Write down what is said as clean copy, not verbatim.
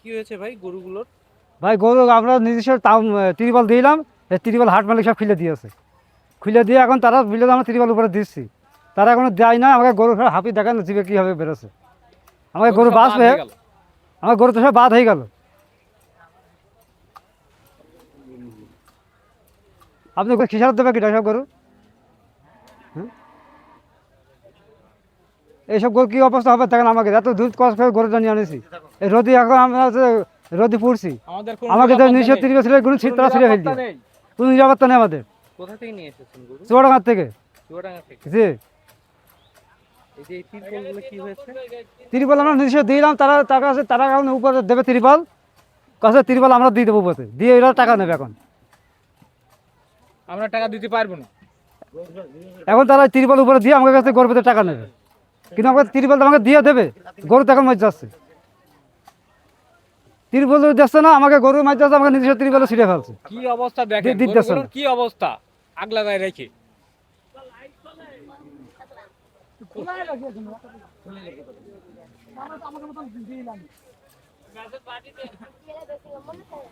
কি হয়েছে ভাই গরুগুলোর? ভাই গরু আমরা নিজস্ব তিরপাল দিলাম, এই তিরপাল হাট মালিক সব খুলে দিয়েছে। খুলে দিয়ে এখন তারা বিলে আমরা তিরপাল উপরে দিচ্ছি, তারা এখনো দেয় না। আমাকে গরু সব হাঁপি দেখান জিবে কীভাবে বেরোছে। আমাকে গরু সব বাদ বাঁচবে, হয়ে গেল। আমার গরু তো সব বাদ হয়ে গেল। আপনি খিসারত দেবে কিটা সব গরু? হ্যাঁ, এইসব গরু কী অবস্থা হবে দেখেন। আমাকে এত দুধ কষ্ট করে গরুটা নিয়ে আনেছি, এই রোদি এখন আমরা রোদি পড়ছি। আমাদের কোনো আমাকে তো নিরাপত্তা নিশ্চয় নেই। 30 বছরের গরু কোনো তারা ছিঁড়ে ফেল নিরাপত্তা দিয়ে, নেই। কোনো নিরাপত্তা নেই আমাদের। কোথা থেকে নিয়ে এসেছেন গরু? চুয়াডাঙ্গার থেকে। চুয়াডাঙ্গা থেকে। জি, এই যে এই তিরপলগুলো কি হয়েছে? তিরপাল আমরা নিজস্ব দিলাম, তারা টাকা আছে, তারা এখন উপরে দেবে তিরপাল। কাছে তিরপাল আমরা দিয়ে দেবো উপরে, দিয়ে এরা টাকা নেবে এখন। আমরা টাকা দিতে পারবো না। এখন তারা তিরপাল উপরে দিয়ে আমাদের কাছে গরুর টাকা নেবে, কিন্তু আমাকে তিরপাল তো আমাকে দিয়ে দেবে। গরু তো এখন মাছ যাচ্ছে, তিরপাল যাচ্ছে না, আমাকে গরু মাছ যাচ্ছে, আমাকে নিজস্ব তিরপাল ছিঁড়ে ফেলছে। কি অবস্থা দেখেন, দিতেছে না। গরুগুলোর কি অবস্থা আগলা গায়ে রেখে।